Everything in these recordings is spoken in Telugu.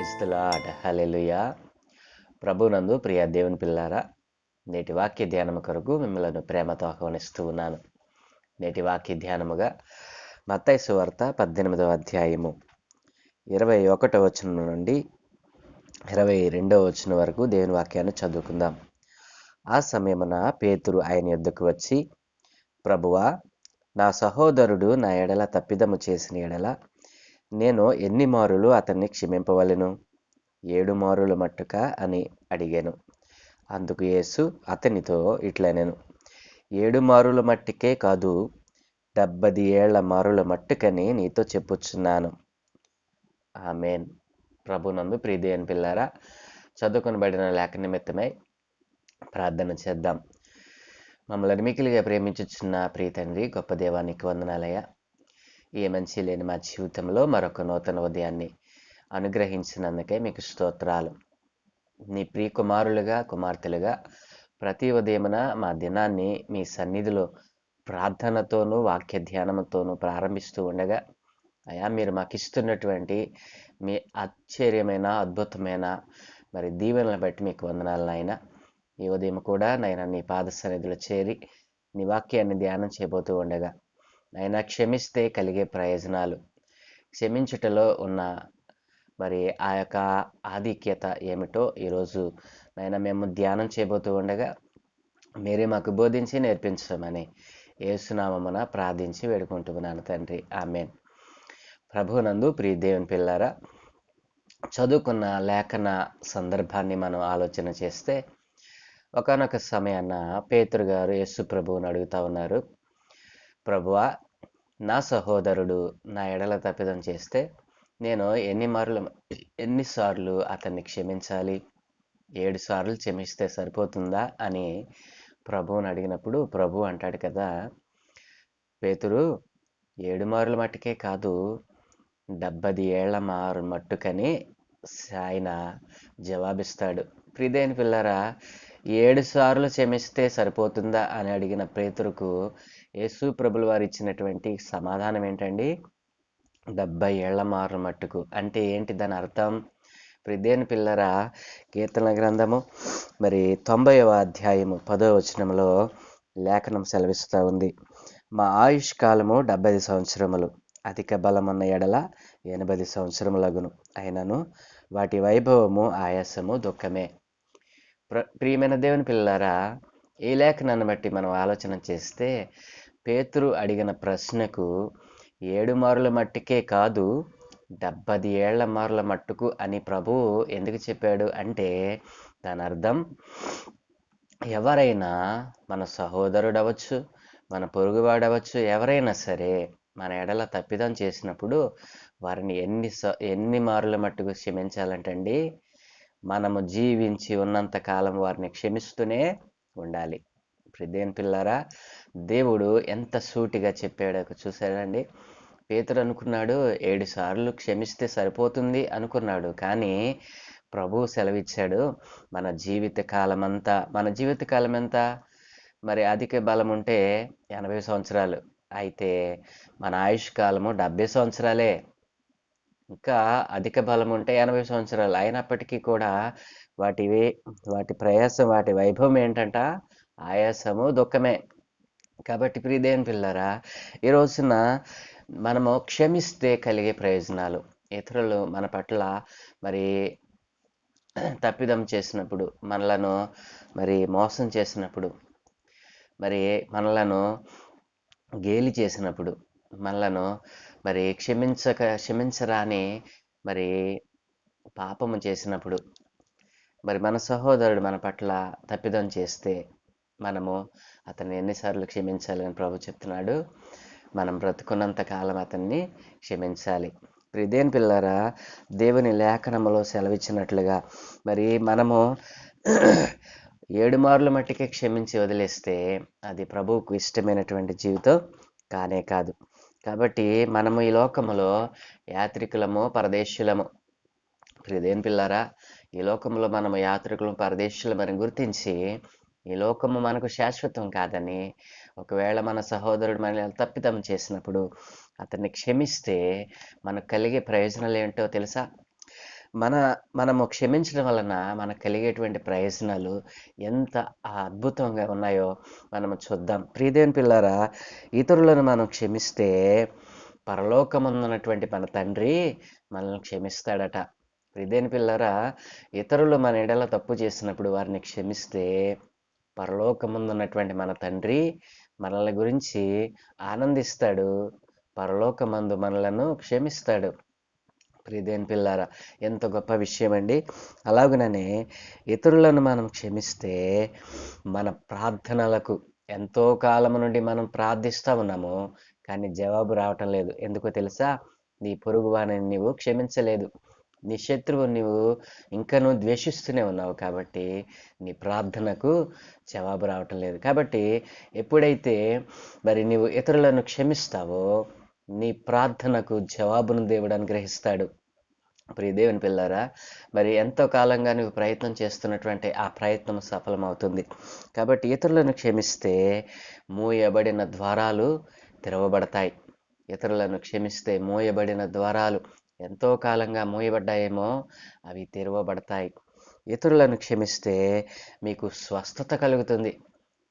Praise the lord. హల్లెలూయా. ప్రభునందు ప్రియ దేవుని పిల్లారా, నేటి వాక్య ధ్యానము కొరకు మిమ్మల్ని ప్రేమతో ఆహ్వానిస్తూ ఉన్నాను. నేటి వాక్య ధ్యానముగా మత్తయి సువార్త 18వ అధ్యాయము 21వ వచనం నుండి 22వ వచనం వరకు దేవుని వాక్యాన్ని చదువుకుందాం. ఆ సమయమున పేతురు ఆయన యొద్దకు వచ్చి, ప్రభువా, నా సహోదరుడు నా ఎడల తప్పిదము చేసిన ఎడల నేను ఎన్ని మారులు అతన్ని క్షమింపవలెను? 7 మారుల మట్టుక అని అడిగాను. అందుకు యేసు అతనితో ఇట్లనెను, 7 మారుల మట్టుకే కాదు, 70 ఏళ్ల మారుల మట్టుకని నీతో చెప్పుచున్నాను. ఆమేన్. ప్రభునందు ప్రియదేవుని పిల్లారా, చదువుకొనబడిన లేఖ నిమిత్తమై ప్రార్థన చేద్దాం. మమ్మల్ని మికిలిగా ప్రేమించుచున్న ప్రియ తండ్రి, గొప్ప దేవానికి వందనాలయ్యా. ఏ మంచి లేని మా జీవితంలో మరొక నూతన ఉదయాన్ని అనుగ్రహించినందుకే మీకు స్తోత్రాలు. నీ ప్రియ కుమారులుగా కుమార్తెలుగా ప్రతి ఉదయమున మా దినాన్ని మీ సన్నిధిలో ప్రార్థనతోనూ వాక్య ధ్యానంతోనూ ప్రారంభిస్తూ ఉండగా అయా, మీరు మాకు ఇస్తున్నటువంటి మీ ఆశ్చర్యమైన అద్భుతమైన దీవెనలను బట్టి మీకు వందనాలు నాయన. ఈ ఉదయం కూడా నాయన నీ పాద సన్నిధిలో చేరి నీ వాక్యాన్ని ధ్యానం చేయబోతూ ఉండగా నాయన క్షమిస్తే కలిగే ప్రయోజనాలు, క్షమించుటలో ఉన్న ఆ యొక్క ఆధిక్యత ఏమిటో ఈరోజు నాయన మేము ధ్యానం చేయబోతూ ఉండగా మీరే మాకు బోధించి నేర్పించమని యేసునామమున ప్రార్థించి వేడుకుంటున్నాను తండ్రి. ఆమేన్. ప్రభునందు ప్రియ దేవుని పిల్లారా, చదువుకున్న లేఖన సందర్భాన్ని మనం ఆలోచన చేస్తే ఒకానొక సమయాన పేతురు గారు యేసు ప్రభువుని అడుగుతా ఉన్నారు, ప్రభువా, నా సహోదరుడు నా ఎడల తప్పిదం చేస్తే నేను ఎన్నిసార్లు అతన్ని క్షమించాలి? 7 సార్లు క్షమిస్తే సరిపోతుందా అని ప్రభువుని అడిగినప్పుడు ప్రభు అంటాడు కదా, పేతురు, 7 మారుల మట్టుకే కాదు, 70 ఏళ్ల మారు మట్టుకని ఆయన జవాబిస్తాడు. ప్రియదేవుని పిల్లరా, 7 సార్లు క్షమిస్తే సరిపోతుందా అని అడిగిన పేతురుకు యేసు ప్రభుల వారు ఇచ్చినటువంటి సమాధానం ఏంటండి? 70 ఏళ్ల మారు మట్టుకు. అంటే ఏంటి దాని అర్థం? ప్రియదేవుని పిల్లరా, కీర్తన గ్రంథము 90వ అధ్యాయము 10వ వచనంలో లేఖనం సెలవిస్తూ ఉంది, మా ఆయుష్ కాలము 70 సంవత్సరములు, అధిక బలమున్న ఎడల 80 సంవత్సరములగును, అయినను వాటి వైభవము ఆయాసము దుఃఖమే. ప్రియమైన దేవుని పిల్లలారా, ఈ లేఖనాన్ని బట్టి మనం ఆలోచన చేస్తే పేతురు అడిగిన ప్రశ్నకు 7 మారుల మట్టుకే కాదు, 70 ఏళ్ల మారుల మట్టుకు అని ప్రభువు ఎందుకు చెప్పాడు అంటే దాని అర్థం, ఎవరైనా మన సహోదరుడవచ్చు, మన పొరుగువాడవచ్చు, ఎవరైనా సరే మన ఎడల తప్పిదం చేసినప్పుడు వారిని ఎన్ని మారుల మట్టుకు క్షమించాలంటండి? మనము జీవించి ఉన్నంత కాలం వారిని క్షమిస్తూనే ఉండాలి. ప్రియదేవుని పిల్లారా, దేవుడు ఎంత సూటిగా చెప్పాడో చూసారండి. పేతురు అనుకున్నాడు 7 సార్లు క్షమిస్తే సరిపోతుంది అనుకున్నాడు, కానీ ప్రభు సెలవిచ్చాడు, మన జీవిత కాలం ఎంత? అధిక బలం ఉంటే 80 సంవత్సరాలు, అయితే మన ఆయుష్ కాలము 70 సంవత్సరాలే. ఇంకా అధిక బలం ఉంటే 80 సంవత్సరాలు. అయినప్పటికీ కూడా వాటి ప్రయాసం, వాటి వైభవం ఏంటంట? ఆయాసము దుఃఖమే. కాబట్టి ప్రియదేవుని పిల్లరా, ఈ రోజున మనము క్షమిస్తే కలిగే ప్రయోజనాలు, ఇతరులు మన పట్ల తప్పిదం చేసినప్పుడు, మనలను మోసం చేసినప్పుడు, మనలను గేలి చేసినప్పుడు, మనలను క్షమించరాని పాపము చేసినప్పుడు, మన సహోదరుడు మన పట్ల తప్పిదం చేస్తే మనము అతన్ని ఎన్నిసార్లు క్షమించాలని ప్రభు చెప్తున్నాడు? మనం బ్రతుకున్నంత కాలం అతన్ని క్షమించాలి. ప్రియదేవుని పిల్లరా, దేవుని లేఖనములో సెలవిచ్చినట్లుగా మనము 7 మారుల మట్టికే క్షమించి వదిలేస్తే అది ప్రభువుకు ఇష్టమైనటువంటి జీవితం కానే కాదు. కాబట్టి మనము ఈ లోకములో యాత్రికులము, పరదేశులము. ప్రియదేవుని పిల్లారా, ఈ లోకంలో మనము యాత్రికులు, పరదేశులమని గుర్తించి ఈ లోకము మనకు శాశ్వతం కాదని, ఒకవేళ మన సహోదరుడు మనల్ని తప్పిదం చేసినప్పుడు అతన్ని క్షమిస్తే మనకు కలిగే ప్రయోజనాలు ఏంటో తెలుసా? మన మనము క్షమించడం వలన మనకు కలిగేటువంటి ప్రయోజనాలు ఎంత అద్భుతంగా ఉన్నాయో మనము చూద్దాం. ప్రియదేవుని పిల్లారా, ఇతరులను మనం క్షమిస్తే పరలోకమందున్నటువంటి మన తండ్రి మనల్ని క్షమిస్తాడట. ప్రియదేవుని పిల్లారా, ఇతరులు మన ఎడల తప్పు చేసినప్పుడు వారిని క్షమిస్తే పరలోకమందున్నటువంటి మన తండ్రి మనల్ని గురించి ఆనందిస్తాడు, పరలోకమందు మనలను క్షమిస్తాడు. ప్రియదేవుని పిల్లారా, ఎంత గొప్ప విషయం అండి. అలాగుననే ఇతరులను మనం క్షమిస్తే మన ప్రార్థనలకు ఎంతో కాలం నుండి మనం ప్రార్థిస్తూ ఉన్నాము, కానీ జవాబు రావటం లేదు. ఎందుకో తెలుసా? నీ పొరుగువానిని నీవు క్షమించలేదు, నీ శత్రువు నీవు ఇంకా నువ్వు ద్వేషిస్తూనే ఉన్నావు, కాబట్టి నీ ప్రార్థనకు జవాబు రావటం లేదు. కాబట్టి ఎప్పుడైతే మరి నీవు ఇతరులను క్షమిస్తావో నీ ప్రార్థనకు జవాబును దేవుడు అనుగ్రహిస్తాడు. ప్రియ దేవుని పిల్లారా, మరి ఎంతో కాలంగా నువ్వు ప్రయత్నం చేస్తున్నటువంటి ఆ ప్రయత్నం సఫలమవుతుంది. కాబట్టి ఇతరులను క్షమిస్తే మూయబడిన ద్వారాలు తెరవబడతాయి. ఇతరులను క్షమిస్తే మూయబడిన ద్వారాలు ఎంతో కాలంగా మూయబడ్డాయేమో అవి తెరవబడతాయి. ఇతరులను క్షమిస్తే మీకు స్వస్థత కలుగుతుంది.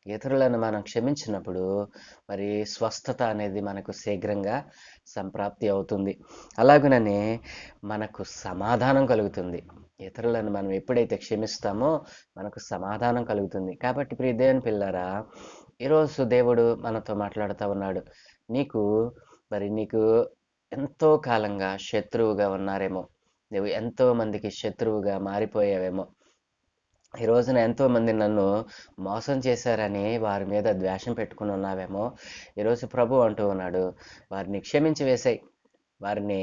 ఇతరులను మనం క్షమించినప్పుడు మరి స్వస్థత అనేది మనకు శీఘ్రంగా సంప్రాప్తి అవుతుంది. అలాగుననే మనకు సమాధానం కలుగుతుంది. ఇతరులను మనం ఎప్పుడైతే క్షమిస్తామో మనకు సమాధానం కలుగుతుంది. కాబట్టి ప్రియ దేవుని పిల్లారా, ఈరోజు దేవుడు మనతో మాట్లాడుతూ ఉన్నాడు. నీకు ఎంతో కాలంగా శత్రువుగా ఉన్నారేమో, నువ్వు ఎంతో మందికి శత్రువుగా మారిపోయావేమో, ఈ రోజున ఎంతోమంది నన్ను మోసం చేశారని వారి మీద ద్వేషం పెట్టుకుని ఉన్నావేమో, ఈరోజు ప్రభు అంటూ ఉన్నాడు, వారిని క్షమించి వేసాయి. వారిని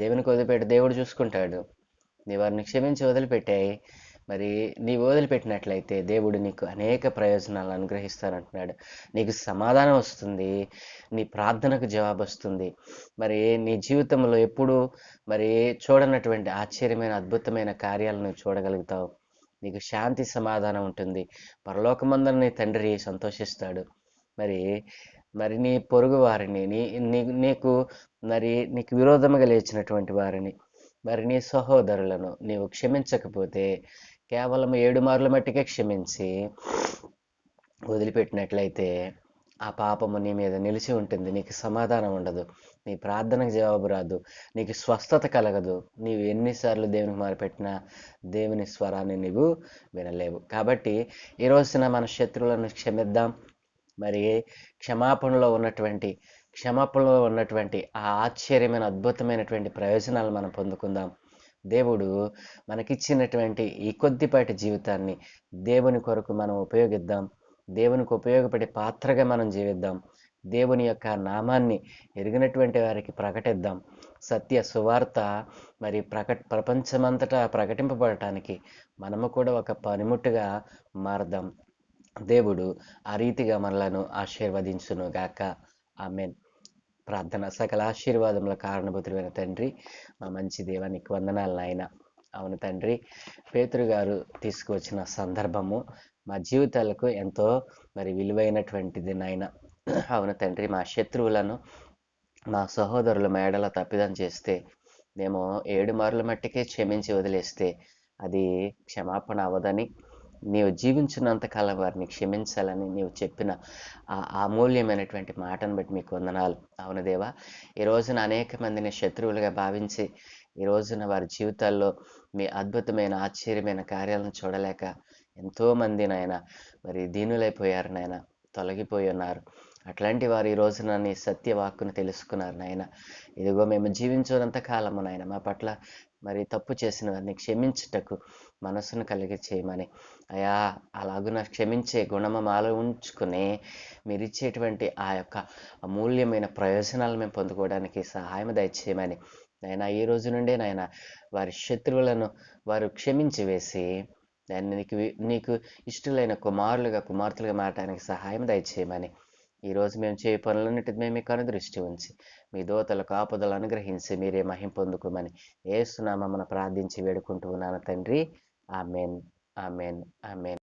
దేవునికి వదిలిపెట్టి దేవుడు చూసుకుంటాడు. నీ వారిని క్షమించి వదిలిపెట్టాయి. మరి నీవు వదిలిపెట్టినట్లయితే దేవుడు నీకు అనేక ప్రయోజనాలు అనుగ్రహిస్తానంటున్నాడు. నీకు సమాధానం వస్తుంది, నీ ప్రార్థనకు జవాబు వస్తుంది. మరి నీ జీవితంలో ఎప్పుడూ మరి చూడనటువంటి ఆశ్చర్యమైన అద్భుతమైన కార్యాలను చూడగలుగుతావు. నీకు శాంతి సమాధానం ఉంటుంది. పరలోకమందున నీ తండ్రి సంతోషిస్తాడు. మరి నీ పొరుగు వారిని నీకు విరోధముగా లేచినటువంటి వారిని, మరి నీ సహోదరులను నీవు క్షమించకపోతే, కేవలం 7 మార్లు మట్టికే క్షమించి వదిలిపెట్టినట్లయితే ఆ పాపము నీ మీద నిలిచి ఉంటుంది. నీకు సమాధానం ఉండదు, నీ ప్రార్థనకు జవాబు రాదు, నీకు స్వస్థత కలగదు. నీవు ఎన్నిసార్లు దేవునికి మొరపెట్టినా దేవుని స్వరాన్ని నీవు వినలేవు. కాబట్టి ఈ రోజున మన శత్రువులను క్షమిద్దాం. మరి క్షమాపణలో ఉన్నటువంటి ఆ ఆశ్చర్యమైన అద్భుతమైనటువంటి ప్రయోజనాలు మనం పొందుకుందాం. దేవుడు మనకిచ్చినటువంటి ఈ కొద్దిపాటి జీవితాన్ని దేవుని కొరకు మనం ఉపయోగిద్దాం. దేవునికి ఉపయోగపడే పాత్రగా మనం జీవిద్దాం. దేవుని యొక్క నామాన్ని ఎరిగినటువంటి వారికి ప్రకటిద్దాం. సత్య సువార్త మరి ప్రపంచమంతటా ప్రకటింపబడటానికి మనము కూడా ఒక పనిముట్టుగా మారదాం. దేవుడు ఆ రీతిగా మనలను ఆశీర్వదించును గాక. ఆమేన్. ప్రార్థన. సకల ఆశీర్వాదముల కారణభూతుడైన తండ్రి, మా మంచి దేవానికి వందనాలు నాయన. అవును తండ్రి, పేతురు గారు తీసుకువచ్చిన సందర్భము మా జీవితాలకు ఎంతో మరి విలువైనటువంటిది నాయన. అవును తండ్రి, మా శత్రువులను మా సహోదరుల మేడల తప్పిదం చేస్తే మేము 7 మార్ల మట్టికే క్షమించి వదిలేస్తే అది క్షమాపణ అవ్వదని, నీవు జీవించినంతకాలం వారిని క్షమించాలని నీవు చెప్పిన ఆ అమూల్యమైనటువంటి మాటను బట్టి మీకు వందనాలు. అవును దేవా, ఈ రోజున అనేక మందిని శత్రువులుగా భావించి ఈ రోజున వారి జీవితాల్లో మీ అద్భుతమైన ఆశ్చర్యమైన కార్యాలను చూడలేక ఎంతోమంది నాయన మరి దీనులైపోయారు నాయన, తొలగిపోయి ఉన్నారు. అట్లాంటి వారు ఈ రోజున నీ సత్యవాక్కును తెలుసుకున్నారు నాయన. ఇదిగో మేము జీవించినంత కాలము నాయన మా పట్ల మరి తప్పు చేసిన వారిని క్షమించుటకు మనసును కలిగి చేయమని, అయా అలాగున క్షమించే గుణము మాలో ఉంచుకుని మీరిచ్చేటువంటి ఆ యొక్క అమూల్యమైన ప్రయోజనాలు మేము పొందుకోవడానికి సహాయం దయచేయమని నాయన, ఈ రోజు నుండే నాయన వారి శత్రువులను వారు క్షమించి వేసి దాన్ని నీకు ఇష్టలైన కుమార్తెలుగా మారడానికి సహాయం దయచేయమని, ఈరోజు మేము చేయ పనులన్నిటి మేము మీకు అనుదృష్టి ఉంచి మీ దోతల కాపుదలు అనుగ్రహించి మీరే మహిం పొందుకోమని యేసునామమున ప్రార్థించి వేడుకుంటూ ఉన్నాను తండ్రి. Amen, amen, amen.